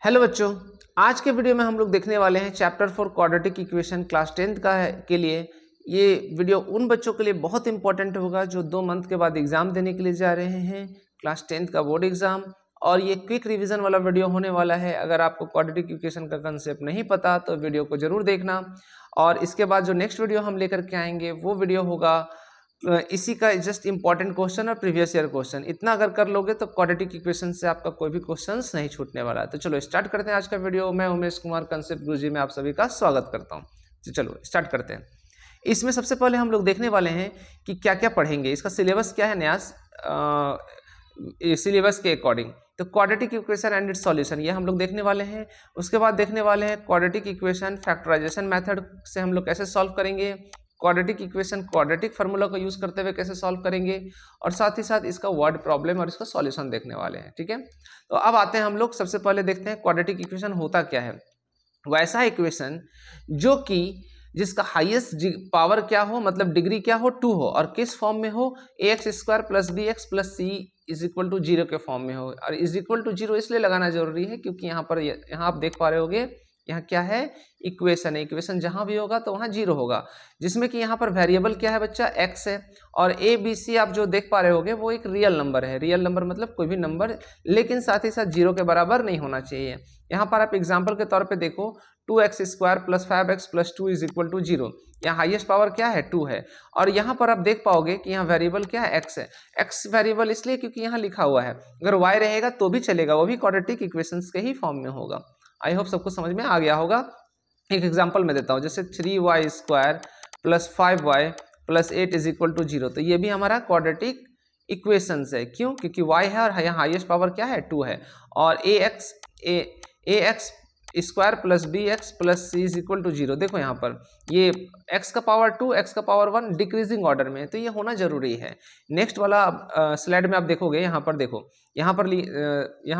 Hello बच्चों, आज के वीडियो में हम लोग देखने वाले हैं chapter 4 quadratic equation class 10th का है के लिए। ये वीडियो उन बच्चों के लिए बहुत इंपॉर्टेंट होगा जो 2 मंथ के बाद एग्जाम देने के लिए जा रहे हैं, क्लास 10th का बोर्ड एग्जाम। और ये क्विक रिवीजन वाला वीडियो होने वाला है। अगर आपको क्वाड्रेटिक इक्वेशन का कंसेप्ट नहीं पता तो वीडियो को जरूर देखना। और इसके बाद जो नेक्स्ट वीडियो हम लेकर के आएंगे वो वीडियो होगा इसी का जस्ट इंपॉर्टेंट क्वेश्चन और प्रीवियस ईयर क्वेश्चन। इतना अगर कर लोगे तो क्वाड्रेटिक इक्वेशन से आपका कोई भी क्वेश्चंस नहीं छूटने वाला है। तो चलो स्टार्ट करते हैं आज का वीडियो। मैं उमेश कुमार कंसेप्ट गुरुजी में आप सभी का स्वागत करता हूं। तो चलो स्टार्ट करते हैं। इसमें सबसे पहले हम लोग देखने वाले हैं कि क्या क्या पढ़ेंगे, इसका सिलेबस क्या है न्यास सिलेबस के अकॉर्डिंग। तो quadratic equation and it's solution ये हम लोग देखने वाले हैं। उसके बाद देखने वाले हैं क्वाड्रेटिक इक्वेशन फैक्टराइजेशन मेथड से हम लोग कैसे सॉल्व करेंगे, क्वाड्रेटिक इक्वेशन क्वाड्रेटिक फार्मूला का यूज करते हुए कैसे सॉल्व करेंगे, और साथ ही साथ इसका वर्ड प्रॉब्लम और इसका सॉल्यूशन देखने वाले हैं। ठीक है, तो अब आते हैं हम लोग सबसे पहले देखते हैं क्वाड्रेटिक इक्वेशन होता क्या है। वैसा इक्वेशन जो कि जिसका हाईएस्ट पावर क्या हो, मतलब डिग्री क्या हो, 2 हो, और किस फॉर्म में हो, ax² + bx + c = 0 के फॉर्म में हो। और = 0 इसलिए लगाना जरूरी है क्योंकि यहाँ आप देख पा रहे होगे, यहाँ क्या है, इक्वेशन है। इक्वेशन जहां भी होगा तो वहां 0 होगा, जिसमें कि यहाँ पर वेरिएबल क्या है बच्चा, x है। और a b c आप जो देख पा रहे होगे वो एक रियल नंबर है। रियल नंबर मतलब कोई भी नंबर, लेकिन साथ ही साथ 0 के बराबर नहीं होना चाहिए। यहाँ पर आप एग्जाम्पल के तौर पे देखो, 2x² + 5x + 2 = 0। यहाँ हाईएस्ट पावर क्या है, 2 है। और यहाँ पर आप देख पाओगे कि यहाँ वेरिएबल क्या है, x है। x वेरिएबल इसलिए क्योंकि यहाँ लिखा हुआ है। अगर y रहेगा तो भी चलेगा, वो भी क्वाड्रेटिक इक्वेशंस के ही फॉर्म में होगा। आई होप सबको समझ में आ गया होगा। एक एग्जांपल मैं देता हूँ, जैसे 3y² + 5y + 8 = 0। तो ये भी हमारा क्वाड्रेटिक इक्वेशंस है। क्यों? क्योंकि y है और यहाँ हाईएस्ट पावर क्या है, 2 है। और ax² + bx + c = 0। देखो यहाँ पर ये x का पावर 2, x का पावर 1 डिक्रीजिंग ऑर्डर में है, तो ये होना जरूरी है। नेक्स्ट वाला स्लाइड में आप देखोगे, यहाँ पर देखो, यहाँ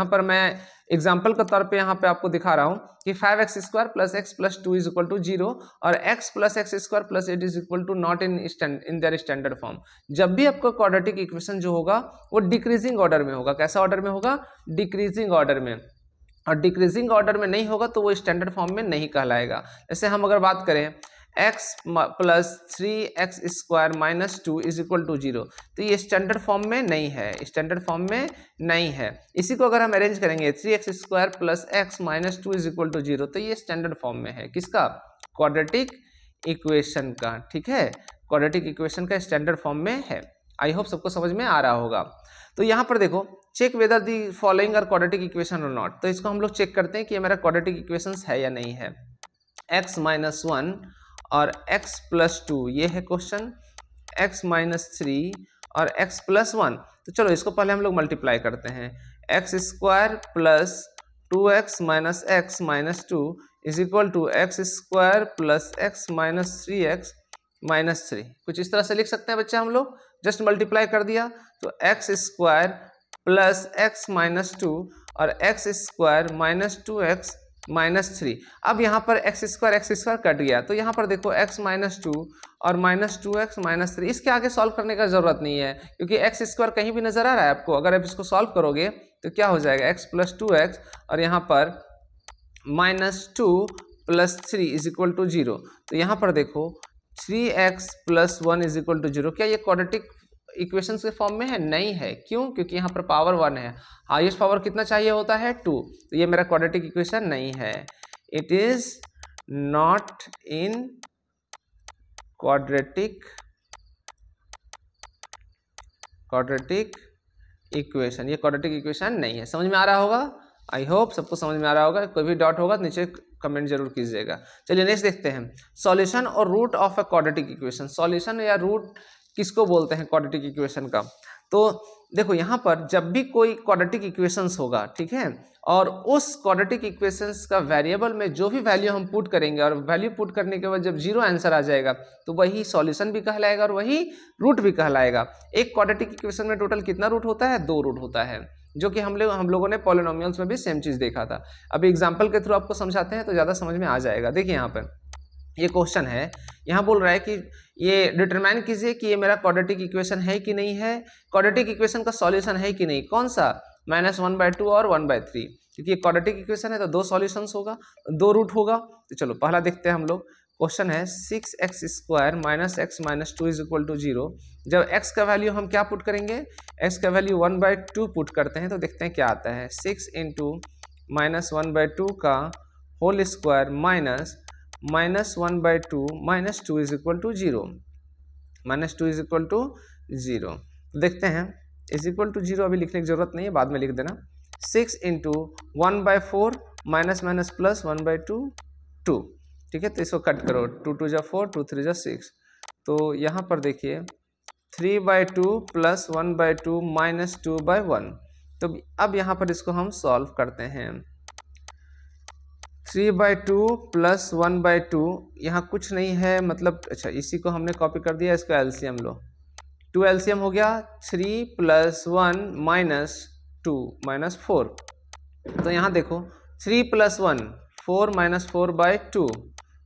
पर मैं एग्जाम्पल के तौर पे यहाँ पे आपको दिखा रहा हूँ कि 5x² + x + 2 = 0 और x + x² + 8 = not in their standard form. जब भी आपका क्वाड्रेटिक इक्वेशन जो होगा वो डिक्रीजिंग ऑर्डर में होगा। कैसा ऑर्डर में होगा, डिक्रीजिंग ऑर्डर में। और डिक्रीजिंग ऑर्डर में नहीं होगा तो वो स्टैंडर्ड फॉर्म में नहीं कहलाएगा। जैसे हम अगर बात करें x + 3x² - 2 = 0, तो ये स्टैंडर्ड फॉर्म में नहीं है, स्टैंडर्ड फॉर्म में नहीं है। इसी को अगर हम अरेंज करेंगे 3x² + x - 2 = 0, तो ये स्टैंडर्ड फॉर्म में है। किसका, क्वाड्रेटिक इक्वेशन का। ठीक है, क्वाड्रेटिक इक्वेशन का स्टैंडर्ड फॉर्म में है। आई होप सबको समझ में आ रहा होगा। तो यहाँ पर देखो, check whether the following are quadratic equation or not. तो इसको हम लोग चेक करते हैं कि ये मेरा क्वाड्रेटिक इक्वेशंस है या नहीं है। x - 1 और x + 2 ये है क्वेश्चन, x - 3 और x + 1। तो चलो इसको पहले हम लोग मल्टीप्लाई करते हैं। x² + 2x - x - 2 = x² + x - 3x - 3। कुछ इस तरह से लिख सकते हैं बच्चे हम लोग। जस्ट मल्टीप्लाई कर दिया तो x² + x - 2 और x² - 2x - 3। अब यहाँ पर x² कट गया, तो यहाँ पर देखो x - 2 और -2x - 3। इसके आगे सॉल्व करने का जरूरत नहीं है क्योंकि x² कहीं भी नजर आ रहा है आपको। अगर आप इसको सॉल्व करोगे तो क्या हो जाएगा, x + 2x और यहाँ पर -2 + 3 = 0। तो यहाँ पर देखो 3x + 1 = 0। क्या ये क्वाड्रेटिक इक्वेशन के फॉर्म में है? नहीं है। क्यों? क्योंकि यहाँ पर पावर 1 है। हाईएस्ट पावर कितना चाहिए होता है, 2। तो ये मेरा क्वाड्रेटिक इक्वेशन नहीं है। It is not in quadratic equation. ये क्वाड्रेटिक इक्वेशन नहीं है। समझ में आ रहा होगा? आई होप सबको समझ में आ रहा होगा। कोई भी डाउट होगा तो नीचे कमेंट जरूर कीजिएगा। चलिए नेक्स्ट देखते हैं, सॉल्यूशन और root of a quadratic equation. Solution या रूट किसको बोलते हैं क्वाड्रेटिक इक्वेशन का? तो देखो यहाँ पर जब भी कोई क्वाड्रेटिक इक्वेशंस होगा, ठीक है, और उस क्वाड्रेटिक इक्वेशंस का वेरिएबल में जो भी वैल्यू हम पुट करेंगे और वैल्यू पुट करने के बाद जब 0 आंसर आ जाएगा तो वही सॉल्यूशन भी कहलाएगा और वही रूट भी कहलाएगा। एक क्वाड्रेटिक इक्वेशन में टोटल कितना रूट होता है, 2 रूट होता है, जो कि हम लोगों ने पॉलिनोमियल्स में भी सेम चीज देखा था। अभी एग्जाम्पल के थ्रू आपको समझाते हैं तो ज्यादा समझ में आ जाएगा। देखिए यहाँ पर ये क्वेश्चन है, यहाँ बोल रहा है कि ये डिटरमाइन कीजिए कि ये मेरा क्वाड्रेटिक इक्वेशन है कि नहीं है, क्वाड्रेटिक इक्वेशन का सॉल्यूशन है कि नहीं। कौन सा, -1/2 और 1/3। क्योंकि ये क्वाड्रेटिक इक्वेशन है तो दो सॉल्यूशंस होगा, दो रूट होगा। तो चलो पहला देखते हैं हम लोग। क्वेश्चन है 6x² minus x minus 2 is equal to 0। जब x का वैल्यू हम क्या पुट करेंगे, x का वैल्यू 1/2 पुट करते हैं तो देखते हैं क्या आता है। 6 इंटू माइनस 1/2 का whole square minus 1/2 minus 2 is equal to 0, minus 2 is equal to 0। देखते हैं इज इक्वल टू 0 अभी लिखने की जरूरत नहीं है, बाद में लिख देना। 6 इंटू 1/4 माइनस माइनस प्लस 1/2 2, ठीक है। तो इसको कट करो, 2 2 जा 4, 2 3 जा 6। तो यहाँ पर देखिए 3/2 प्लस 1/2 माइनस 2/1। तो अब यहाँ पर इसको हम सॉल्व करते हैं। 3/2 प्लस 1/2, यहाँ कुछ नहीं है मतलब, अच्छा इसी को हमने कॉपी कर दिया, इसका एलसीएम लो। 2 एलसीएम हो गया 3 प्लस 1 माइनस 2 माइनस 4। तो यहाँ देखो 3 प्लस 1 4 माइनस 4/2,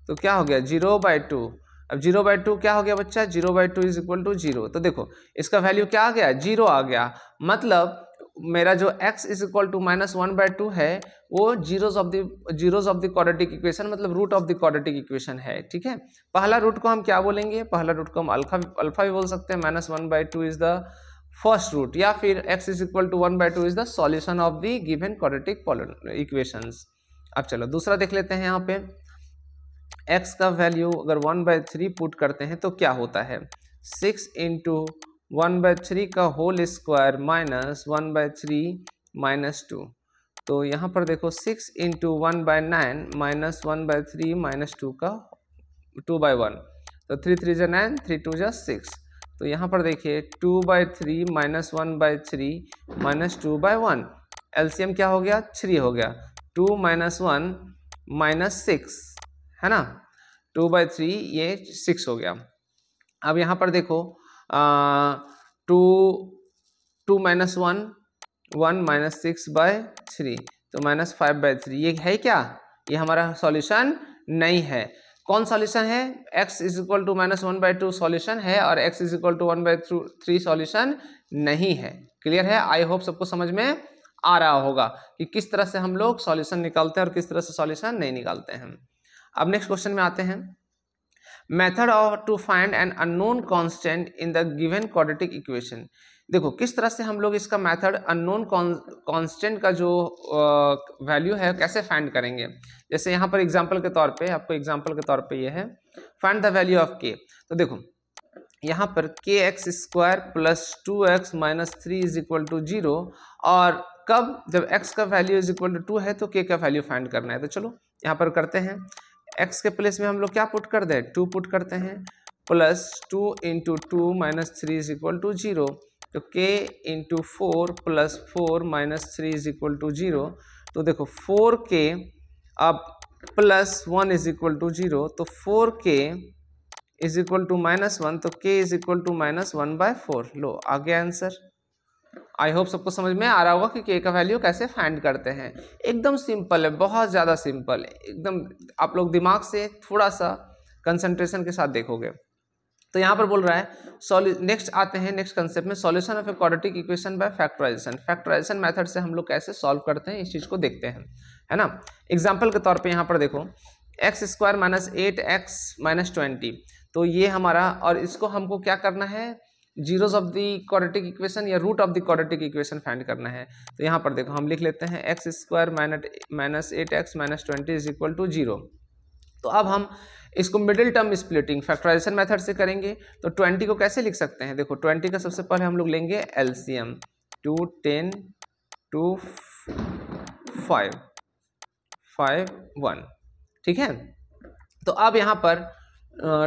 तो क्या हो गया 0/2। अब 0/2 क्या हो गया बच्चा, 0/2 इज इक्वल टू 0। तो देखो इसका वैल्यू क्या आ गया, 0 आ गया। मतलब मेरा जो x is equal to minus 1/2 है वो zeros of the quadratic equation, मतलब root of the quadratic equation है, ठीक है। पहला रूट को हम क्या बोलेंगे, पहला रूट को हम अल्फा भी बोल सकते हैं। Minus 1/2 is the first root, या फिर x is equal to 1/2 is the solution of the given quadratic equations. अब चलो दूसरा देख लेते हैं। यहाँ पे x का वैल्यू अगर 1/3 पुट करते हैं तो क्या होता है, 6 इंटू 1/3 का होल स्क्वायर माइनस 1/3 माइनस 2। तो यहाँ पर देखो 6 इंटू 1/9 माइनस 1/3 माइनस 2 का 2/1। तो 3 3 जा 9, 3 2 जा 6। तो यहाँ पर देखिए 2/3 माइनस 1/3 माइनस 2/1, एलसीएम क्या हो गया 3 हो गया। 2 माइनस 1 माइनस 6 है ना, 2/3 ये 6 हो गया। अब यहाँ पर देखो 2 माइनस 1 1 माइनस 6/3, तो माइनस 5/3। ये है क्या, ये हमारा सॉल्यूशन नहीं है। कौन सॉल्यूशन है, x is equal to minus 1/2 solution है और x is equal to 1/3 solution नहीं है। क्लियर है, आई होप सबको समझ में आ रहा होगा कि किस तरह से हम लोग सॉल्यूशन निकालते हैं और किस तरह से सॉल्यूशन नहीं निकालते हैं। अब नेक्स्ट क्वेश्चन में आते हैं। Method of to find an unknown constant in the given quadratic equation. देखो किस तरह से हम लोग इसका मेथड अननोन कांस्टेंट का जो वैल्यू है कैसे फाइंड करेंगे। जैसे यहाँ पर एग्जांपल के तौर पे, आपको एग्जांपल के तौर पे ये है find the value of k। तो देखो यहाँ पर kx² plus 2x minus 3 is equal to 0, और कब, जब x का वैल्यू इज इक्वल टू 2 है तो k का वैल्यू फाइंड करना है। तो चलो यहाँ पर करते हैं, x के प्लेस में हम लोग क्या पुट कर दें, 2 पुट करते हैं, plus 2 into 2 minus 3 is equal to 0। तो k into 4 plus 4 minus 3 is equal to 0। तो देखो 4k अब प्लस 1 इज इक्वल टू 0, तो 4k is equal to minus 1, तो k is equal to minus 1/4। लो आ गया आंसर। आई होप सबको समझ में आ रहा होगा कि k का वैल्यू कैसे फाइंड करते हैं। एकदम सिंपल है, बहुत ज़्यादा सिंपल है एकदम। आप लोग दिमाग से थोड़ा सा कंसंट्रेशन के साथ देखोगे। तो यहाँ पर बोल रहा है नेक्स्ट आते हैं नेक्स्ट कंसेप्ट में, solution of a quadratic equation by factorization. Factorization method से हम लोग कैसे सॉल्व करते हैं इस चीज़ को देखते हैं, है ना। एग्जाम्पल के तौर पर यहाँ पर देखो x² माइनस 8x माइनस 20। तो ये हमारा, और इसको हमको क्या करना है, zeros of the quadratic equation या root of the quadratic equation find करना है। तो यहाँ पर देखो हम लिख लेते हैं x² minus 8x minus 20 is equal to 0। तो अब हम इसको middle term splitting factorization method से करेंगे। तो 20 को कैसे लिख सकते हैं, देखो 20 का सबसे पहले हम लोग लेंगे एलसीएम, 2 10 2 5 5 1, ठीक है। तो अब यहाँ पर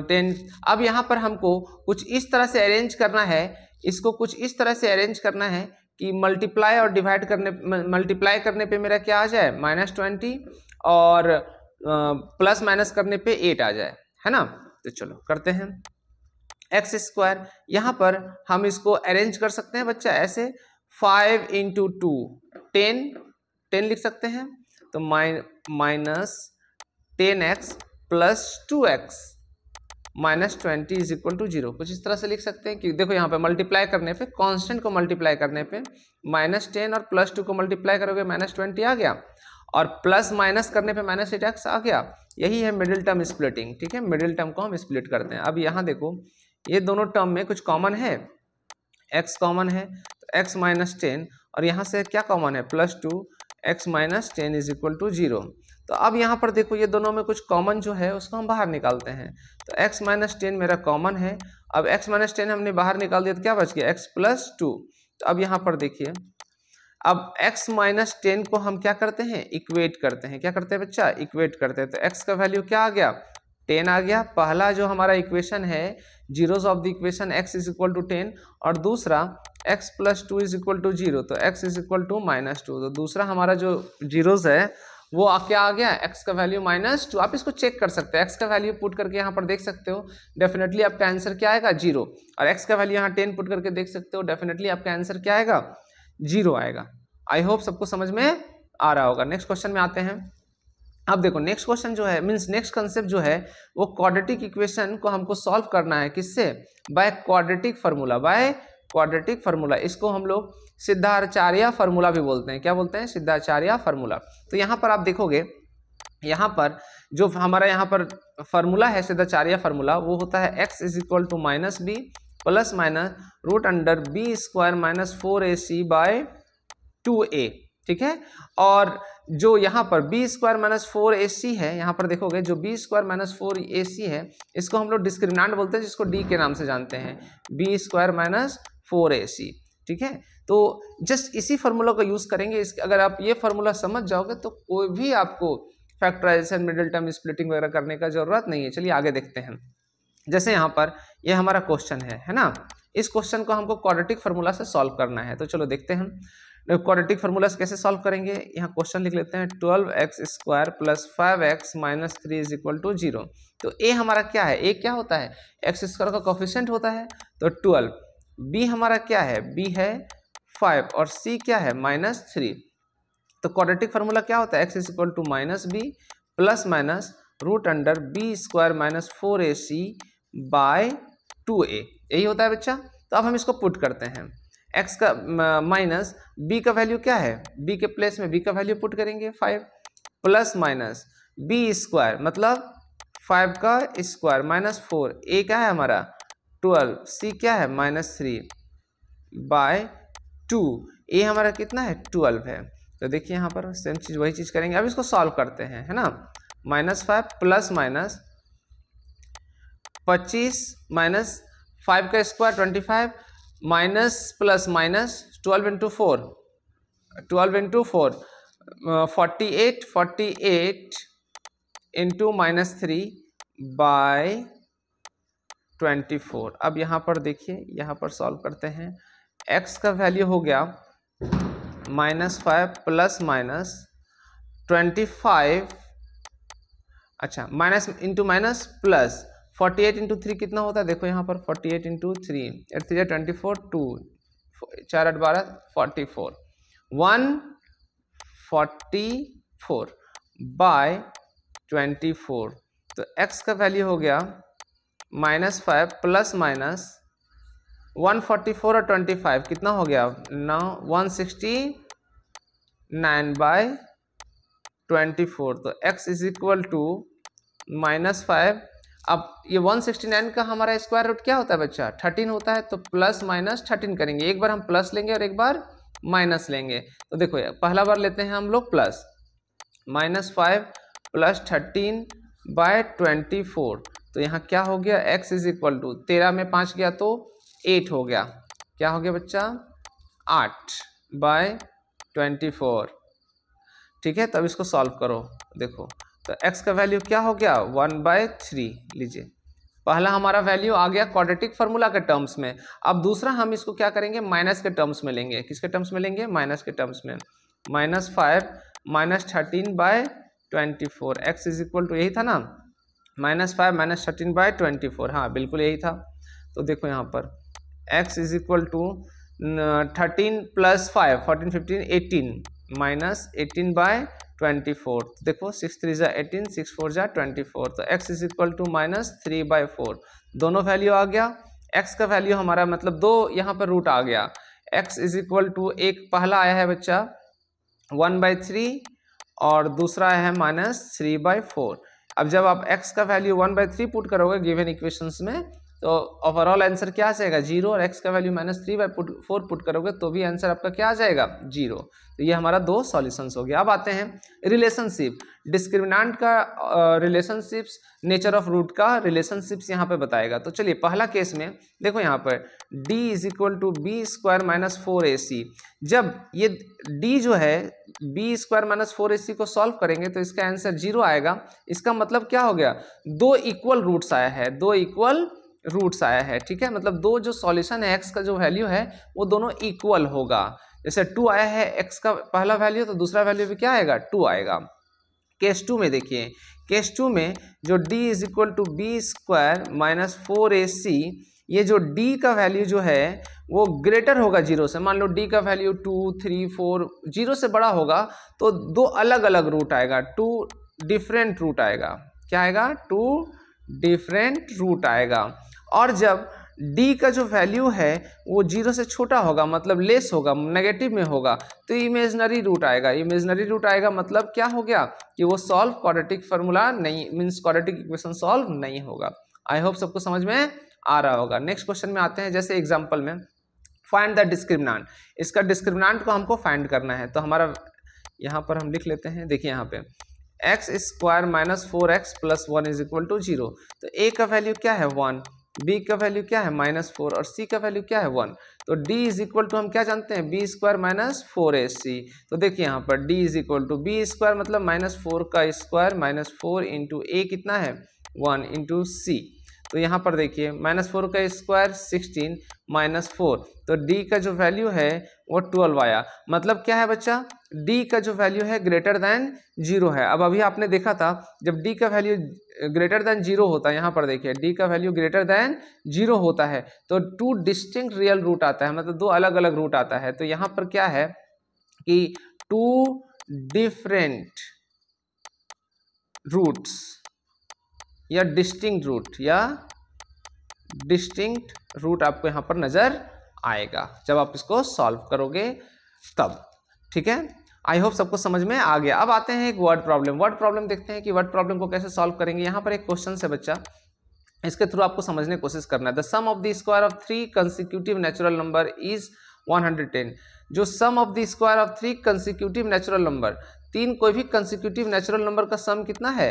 10, अब यहाँ पर हमको कुछ इस तरह से अरेंज करना है, इसको कुछ इस तरह से अरेंज करना है कि मल्टीप्लाई और डिवाइड करने, मल्टीप्लाई करने पे मेरा क्या आ जाए -20, और प्लस माइनस करने पे 8 आ जाए, है ना। तो चलो करते हैं। x², यहाँ पर हम इसको अरेंज कर सकते हैं बच्चा ऐसे, 5 इंटू 2 10 लिख सकते हैं। तो minus 10x plus 2x -20 is equal to 0। कुछ इस तरह से लिख सकते हैं कि देखो यहाँ पे मल्टीप्लाई करने पे, कांस्टेंट को मल्टीप्लाई करने पे -10 और +2 को मल्टीप्लाई करोगे -20 आ गया, और प्लस माइनस करने पे -8x आ गया। यही है मिडिल टर्म स्प्लिटिंग। ठीक है, मिडिल टर्म को हम स्प्लिट करते हैं। अब यहाँ देखो ये दोनों टर्म में कुछ कॉमन है, x कॉमन है तो x -10, और यहाँ से क्या कॉमन है +2, x -10 इज इक्वल टू 0। तो अब यहाँ पर देखो ये दोनों में कुछ कॉमन जो है उसको हम बाहर निकालते हैं। तो x -10 मेरा कॉमन है। अब x -10 हमने बाहर निकाल दिया तो क्या बच गया, x +2। तो अब यहाँ पर देखिए, अब x -10 को हम क्या करते हैं, इक्वेट करते हैं। क्या करते हैं बच्चा, इक्वेट करते हैं। तो x का वैल्यू क्या आ गया, 10 आ गया। पहला जो हमारा इक्वेशन है, zeros of the equation x is equal to 10, और दूसरा x +2 इज इक्वल टू 0, तो x इज इक्वल टू -2। तो दूसरा हमारा जो जीरोस है वो क्या आ गया, x का वैल्यू -2। आप इसको चेक कर सकते हैं, x का वैल्यू पुट करके यहाँ पर देख सकते हो, डेफिनेटली आपका आंसर क्या आएगा, 0। और x का वैल्यू यहाँ 10 पुट करके देख सकते हो, डेफिनेटली आपका आंसर क्या आएगा, 0 आएगा। आई होप सबको समझ में आ रहा होगा। नेक्स्ट क्वेश्चन में आते हैं। अब देखो नेक्स्ट क्वेश्चन जो है, मीन्स नेक्स्ट कंसेप्ट जो है वो क्वाड्रेटिक इक्वेशन को हमको सॉल्व करना है। किससे, by quadratic formula, by quadratic formula. इसको हम लोग सिद्धाचार्य फार्मूला भी बोलते हैं। क्या बोलते हैं, सिद्धाचार्य फार्मूला। तो यहाँ पर आप देखोगे, यहाँ पर जो हमारा यहाँ पर फार्मूला है सिद्धाचार्य फार्मूला, वो होता है x is equal to -b plus minus √b² -4ac by 2a। ठीक है, और जो यहाँ पर b² -4ac है, यहाँ पर देखोगे जो b² -4ac है, इसको हम लोग डिस्क्रिमिनेंट बोलते हैं, जिसको d के नाम से जानते हैं, b² -4ac। ठीक है, तो जस्ट इसी फार्मूला का यूज करेंगे। अगर आप ये फार्मूला समझ जाओगे तो कोई भी आपको फैक्टराइजेशन, मिडिल टर्म स्प्लिटिंग वगैरह करने का जरूरत नहीं है। चलिए आगे देखते हैं। जैसे यहाँ पर ये हमारा क्वेश्चन है ना, इस क्वेश्चन को हमको क्वाड्रेटिक फार्मूला से सॉल्व करना है। तो चलो देखते हैं क्वाड्रेटिक फार्मूला से कैसे सॉल्व करेंगे। यहाँ क्वेश्चन लिख लेते हैं, 12x² + 5x - 3 is equal to 0। तो a हमारा क्या है, a क्या होता है, x² का कोफिशिएंट होता है, तो 12। b हमारा क्या है, b है 5, और c क्या है -3। तो क्वाड्रेटिक फार्मूला क्या होता है, x is equal to -b plus minus √b² -4ac by 2a, यही होता है बच्चा। तो अब हम इसको पुट करते हैं, x का माइनस b का वैल्यू क्या है, b के प्लेस में b का वैल्यू पुट करेंगे 5, प्लस माइनस b² मतलब 5 का स्क्वायर -4, a क्या है हमारा 12, c क्या है -3 बाय 2, a हमारा कितना है 12 है। तो देखिए यहाँ पर सेम चीज वही चीज करेंगे। अब इसको सॉल्व करते हैं, है ना, -5 प्लस माइनस 25 माइनस 5 का square 25 minus plus minus 12 into 4 48 into -3 by 24। अब यहाँ पर देखिए, यहाँ पर सॉल्व करते हैं। x का वैल्यू हो गया -5 प्लस माइनस 25, अच्छा minus into minus plus 48 into 3 कितना होता है, देखो यहाँ पर 48 इंटू 3, 8 3 24, 2 4 8 12 44, 144 बाय 24। तो x का वैल्यू हो गया -5 प्लस माइनस 144 और 25 कितना हो गया, 169 बाय 24। तो x इज इक्वल टू -5। अब ये 169 का हमारा स्क्वायर रूट क्या होता है बच्चा, 13 होता है। तो प्लस माइनस 13 करेंगे, एक बार हम प्लस लेंगे और एक बार माइनस लेंगे। तो देखो पहला बार लेते हैं हम लोग प्लस, -5 प्लस 13 बाय 24। तो यहाँ क्या हो गया, x इज इक्वल टू 13 में 5 गया तो 8 हो गया, क्या हो गया बच्चा 8 बाय 24। ठीक है, तब इसको सॉल्व करो, देखो तो x का वैल्यू क्या हो गया 1/3। लीजिए पहला हमारा वैल्यू आ गया क्वाड्रेटिक फार्मूला के टर्म्स में। अब दूसरा हम इसको क्या करेंगे, माइनस के टर्म्स में लेंगे। किसके टर्म्स में लेंगे, माइनस के टर्म्स में। -5 -13 by 24, x is equal to यही था ना, -5 -13 बाय 24, हाँ बिल्कुल यही था। तो देखो यहाँ पर x is equal to 13 plus 5 14 15 18 -18 by 24। देखो 6 3 जा 18, 6 4 जा 24, तो x इज इक्वल टू -3/4। दोनों वैल्यू आ गया। x का वैल्यू हमारा मतलब 2 यहाँ पर रूट आ गया। x इज इक्वल टू, एक पहला आया है बच्चा 1/3 और दूसरा है -3/4। अब जब आप x का वैल्यू 1/3 पुट करोगे गिवन इक्वेशंस में, तो ओवरऑल आंसर क्या आ जाएगा 0, और x का वैल्यू -3/4 पुट करोगे तो भी आंसर आपका क्या आ जाएगा 0। तो ये हमारा 2 सॉल्यूशंस हो गया। अब आते हैं रिलेशनशिप, डिस्क्रिमिनेंट का रिलेशनशिप्स, नेचर ऑफ रूट का रिलेशनशिप्स यहाँ पे बताएगा। तो चलिए पहला केस में देखो यहाँ पर d is equal to b² - 4ac। जब ये d जो है b² - 4ac को सॉल्व करेंगे तो इसका आंसर 0 आएगा। इसका मतलब क्या हो गया, 2 इक्वल रूट्स आया है, 2 इक्वल रूट्स आया है, ठीक है। मतलब दो जो सॉल्यूशन है x का जो वैल्यू है वो दोनों इक्वल होगा। जैसे 2 आया है x का पहला वैल्यू, तो दूसरा वैल्यू भी क्या आएगा 2 आएगा। केस 2 में देखिए, केस 2 में जो d is equal to b² - 4ac, ये जो d का वैल्यू जो है वो ग्रेटर होगा 0 से। मान लो d का वैल्यू 2 3 4 0 से बड़ा होगा तो 2 अलग अलग रूट आएगा, 2 डिफरेंट रूट आएगा। क्या आएगा 2 डिफरेंट रूट आएगा। और जब d का जो वैल्यू है वो 0 से छोटा होगा, मतलब लेस होगा, नेगेटिव में होगा, तो इमेजिनरी रूट आएगा। इमेजिनरी रूट आएगा मतलब क्या हो गया कि वो सॉल्व क्वाड्रेटिक फार्मूला नहीं, मींस क्वाड्रेटिक इक्वेशन सॉल्व नहीं होगा। आई होप सबको समझ में आ रहा होगा। नेक्स्ट क्वेश्चन में आते हैं। जैसे एग्जांपल में फाइंड द डिस्क्रिमिनेंट, इसका डिस्क्रिमिनेंट को हमको फाइंड करना है। तो हमारा यहाँ पर हम लिख लेते हैं, देखिए यहाँ पे x² - 4x + 1 is equal to 0। तो a का वैल्यू क्या है 1, b का वैल्यू क्या है -4 और c का वैल्यू क्या है 1। तो d इज इक्वल टू हम क्या जानते हैं b² - 4ac। तो देखिए यहाँ पर d is equal to b² मतलब -4 का स्क्वायर -4 इंटू a कितना है 1 इंटू c। तो यहाँ पर देखिए -4 का स्क्वायर 16 -4, तो d का जो वैल्यू है वो 12 आया। मतलब क्या है बच्चा, d का जो वैल्यू है ग्रेटर दैन 0 है। अब अभी आपने देखा था जब d का वैल्यू ग्रेटर दैन 0 होता है, यहाँ पर देखिए d का वैल्यू ग्रेटर दैन 0 होता है तो 2 डिस्टिंक्ट रियल रूट आता है, मतलब 2 अलग अलग रूट आता है। तो यहाँ पर क्या है कि 2 डिफरेंट रूट्स या डिस्टिंक्ट रूट आपको यहाँ पर नजर आएगा जब आप इसको सॉल्व करोगे तब, ठीक है। आई होप सबको समझ में आ गया। अब आते हैं एक वर्ड प्रॉब्लम। वर्ड प्रॉब्लम देखते हैं कि वर्ड प्रॉब्लम को कैसे सॉल्व करेंगे। यहाँ पर एक क्वेश्चन है बच्चा, इसके थ्रू आपको समझने की कोशिश करना है। The sum of the square of 3 consecutive natural number is 110। जो sum of the square of 3 consecutive natural number, 3 कोई भी कंसेक्यूटिव नेचुरल नंबर का सम कितना है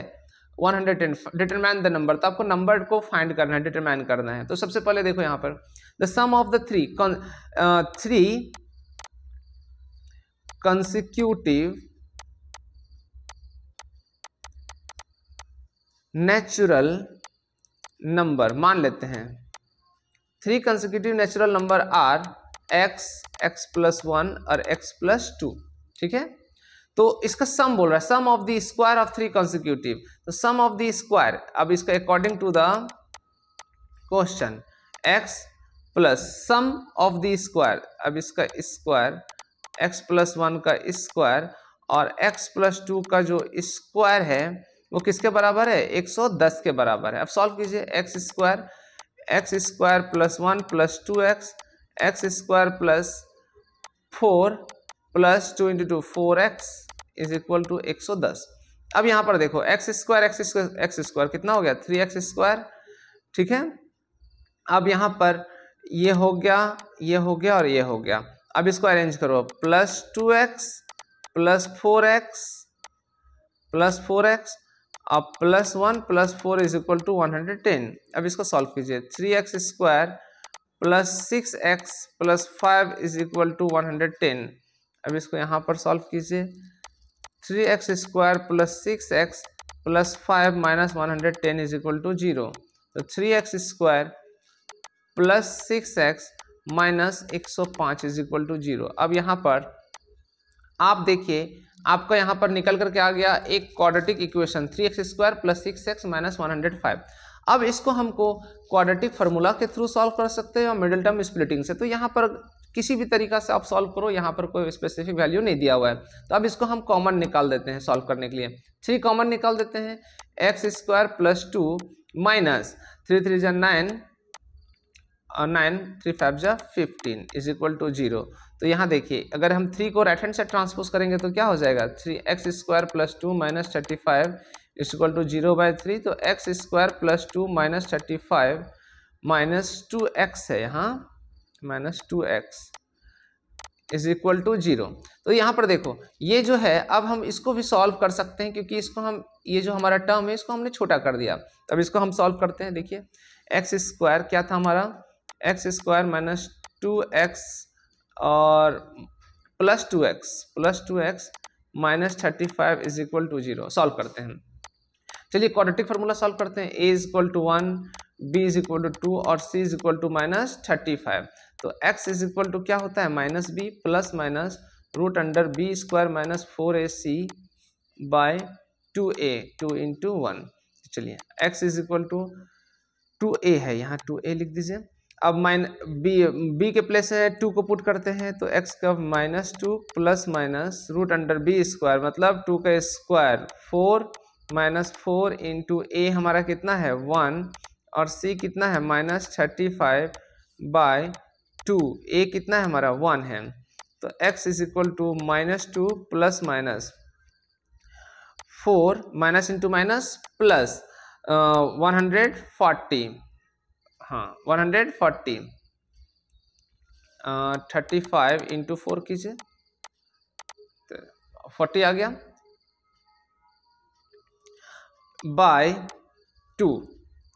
110। डिटरमाइन द नंबर, तो आपको नंबर को फाइंड करना है, डिटरमाइन करना है। तो सबसे पहले देखो यहाँ पर the sum of the 3 consecutive natural number, मान लेते हैं 3 consecutive natural number are x, x+1 और x+2, ठीक है। तो इसका सम बोल रहा है, sum of the square of 3 consecutive। तो सम ऑफ द स्क्वायर, अब इसका according to the question x plus sum of the square, अब इसका स्क्वायर x+1 का स्क्वायर और x+2 का जो स्क्वायर है वो किसके बराबर है 110 के बराबर है। अब सॉल्व कीजिए, x² + 1 + 2x, x² + 4 + 2 × 2 4x is equal to 110। अब यहाँ पर देखो x² कितना हो गया 3x², ठीक है। अब यहाँ पर ये हो गया, ये हो गया और ये हो गया। अब इसको अरेंज करो, +2x + 4x + 4x अब +1 + 4 इज इक्वल टू 110। अब इसको सॉल्व कीजिए, 3x² + 6x + 5 is equal to 110। अब इसको यहाँ पर सॉल्व कीजिए, 3x² + 6x + 5 - 110 is equal to 0। तो 3x² + 6x - 105 is equal to 0। अब यहाँ पर आप देखिए, आपका यहाँ पर निकल करके आ गया एक क्वाड्रेटिक इक्वेशन 3x² + 6x - 105। अब इसको हमको क्वाड्रेटिक फार्मूला के थ्रू सॉल्व कर सकते हैं और मिडिल टर्म स्प्लिटिंग से। तो यहाँ पर किसी भी तरीका से आप सॉल्व करो, यहाँ पर कोई स्पेसिफिक वैल्यू नहीं दिया हुआ है। तो अब इसको हम कॉमन निकाल देते हैं सॉल्व करने के लिए। 3 कॉमन निकाल देते हैं, एक्स स्क्वायर प्लस 2 माइनस 3 3 जा 9 और 9 3 5 जा 15 इज इक्वल टू 0। तो यहाँ देखिए अगर हम 3 को राइट हैंड साइड ट्रांसपोज करेंगे तो क्या हो जाएगा, 3x square plus 2 minus 35 is equal to 0/3। तो x square plus 2 minus 35 minus 2x है यहाँ, minus 2x is equal to 0। तो यहाँ पर देखो ये जो है अब हम इसको भी सॉल्व कर सकते हैं, क्योंकि इसको हम ये जो हमारा टर्म है इसको हमने छोटा कर दिया। अब इसको हम सॉल्व करते हैं। देखिए एक्स स्क्वायर क्या था हमारा, एक्स स्क्वायर माइनस 2x और plus 2x minus 35 is equal to 0। Solve करते हैं। चलिए क्वाड्रेटिक फार्मूला सॉल्व करते हैं। a is equal to 1, b is equal to 2 और c is equal to minus 35। तो x इज इक्वल टू क्या होता है, minus b plus minus root under b square minus 4ac by 2a, 2 into 1। चलिए x is equal to 2a है, यहाँ 2a लिख दीजिए। अब b के प्लेस है 2 को पुट करते हैं, तो x का minus 2 plus minus root under b square मतलब 2 का स्क्वायर 4 माइनस 4 इंटू ए हमारा कितना है 1 और c कितना है माइनस 35 बाय 2, a कितना है हमारा 1 है। तो x is equal to minus 2 plus minus 4 minus into minus plus 140, हाँ 140 35 इंटू 4 कीजिए, 40 आ गया बाय 2,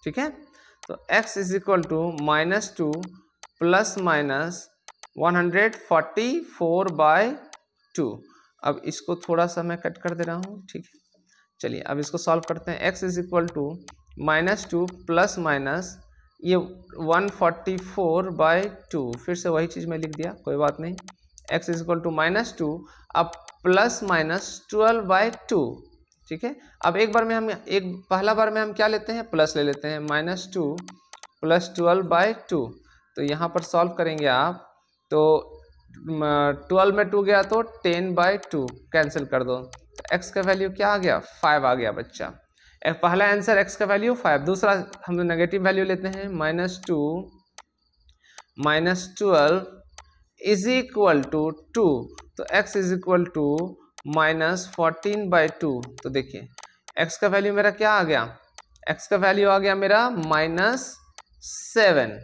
ठीक है। तो x is equal to minus 2 plus minus 144 by 2। अब इसको थोड़ा सा मैं कट कर दे रहा हूँ, ठीक है। चलिए अब इसको सॉल्व करते हैं। x is equal to minus 2 plus minus ये 144 बाय 2, फिर से वही चीज़ मैं लिख दिया, कोई बात नहीं। x is equal to minus 2 अब प्लस माइनस 12 बाय 2, ठीक है। अब पहला बार में हम क्या लेते हैं, प्लस ले लेते हैं, माइनस 2 प्लस 12 बाय 2। तो यहाँ पर सॉल्व करेंगे आप तो 12 में 2 गया तो 10 बाय 2 कैंसिल कर दो। तो x का वैल्यू क्या आ गया, 5 आ गया बच्चा। पहला आंसर x का वैल्यू 5, दूसरा हम नेगेटिव वैल्यू लेते हैं, minus 2 minus 12 is equal to 2। तो x is equal to minus 14 by 2। तो देखिए x का वैल्यू मेरा क्या आ गया, x का वैल्यू आ गया मेरा माइनस 7,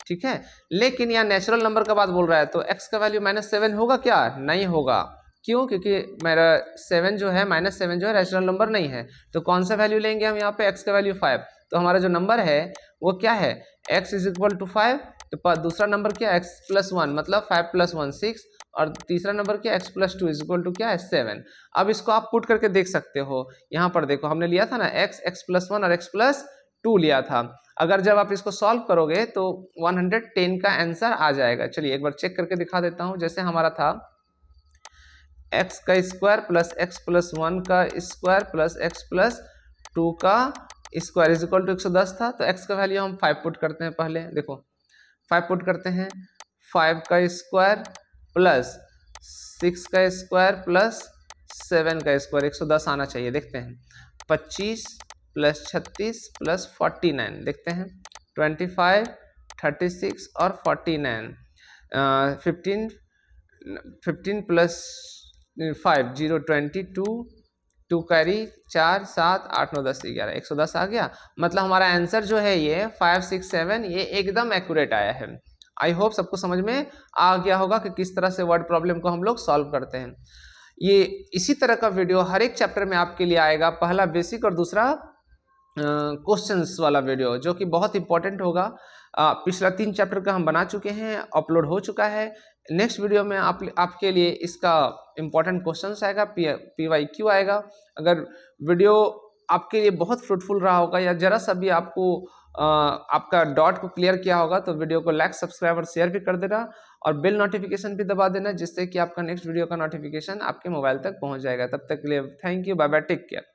ठीक है। लेकिन यहाँ नेचुरल नंबर का बात बोल रहा है, तो x का वैल्यू माइनस 7 होगा क्या, नहीं होगा। क्यों, क्योंकि मेरा 7 जो है माइनस 7 जो है नेचुरल नंबर नहीं है। तो कौन सा वैल्यू लेंगे हम यहाँ पे, x का वैल्यू 5। तो हमारा जो नंबर है वो क्या है, x इज इक्वल टू 5। तो दूसरा नंबर क्या, x प्लस 1 मतलब 5 प्लस 1 6, और तीसरा नंबर क्या, x plus 2 is equal to क्या है 7। अब इसको आप पुट करके देख सकते हो। यहाँ पर देखो हमने लिया था ना x प्लस 1 और x प्लस 2 लिया था। अगर जब आप इसको सॉल्व करोगे तो 110 का आंसर आ जाएगा। चलिए एक बार चेक करके दिखा देता हूँ। जैसे हमारा था x का स्क्वायर प्लस x प्लस 1 का स्क्वायर प्लस x प्लस 2 का स्क्वायर इज इक्वल टू 110 था। तो x का वैल्यू हम 5 पुट करते हैं। पहले देखो 5 पुट करते हैं, 5 का स्क्वायर प्लस 6 का स्क्वायर प्लस 7 का स्क्वायर, 110 आना चाहिए। देखते हैं 25 प्लस 36 प्लस 49, देखते हैं 25 36 और 49, 15 प्लस 5 0 22, 2 कैरी 4 7 8 9 10 11, 110 आ गया। मतलब हमारा आंसर जो है ये 5 6 7 ये एकदम एक्यूरेट आया है। आई होप सबको समझ में आ गया होगा कि किस तरह से वर्ड प्रॉब्लम को हम लोग सॉल्व करते हैं। ये इसी तरह का वीडियो हर एक चैप्टर में आपके लिए आएगा, पहला बेसिक और दूसरा क्वेश्चंस वाला वीडियो, जो कि बहुत इंपॉर्टेंट होगा। पिछला 3 चैप्टर का हम बना चुके हैं, अपलोड हो चुका है। नेक्स्ट वीडियो में आपके लिए इसका इम्पोर्टेंट क्वेश्चंस आएगा, PYQ आएगा। अगर वीडियो आपके लिए बहुत फ्रूटफुल रहा होगा या जरा सा भी आपको आपका डाउट को क्लियर किया होगा, तो वीडियो को लाइक सब्सक्राइब और शेयर भी कर देना और बेल नोटिफिकेशन भी दबा देना, जिससे कि आपका नेक्स्ट वीडियो का नोटिफिकेशन आपके मोबाइल तक पहुंच जाएगा। तब तक के लिए thank you, bye bye, take care.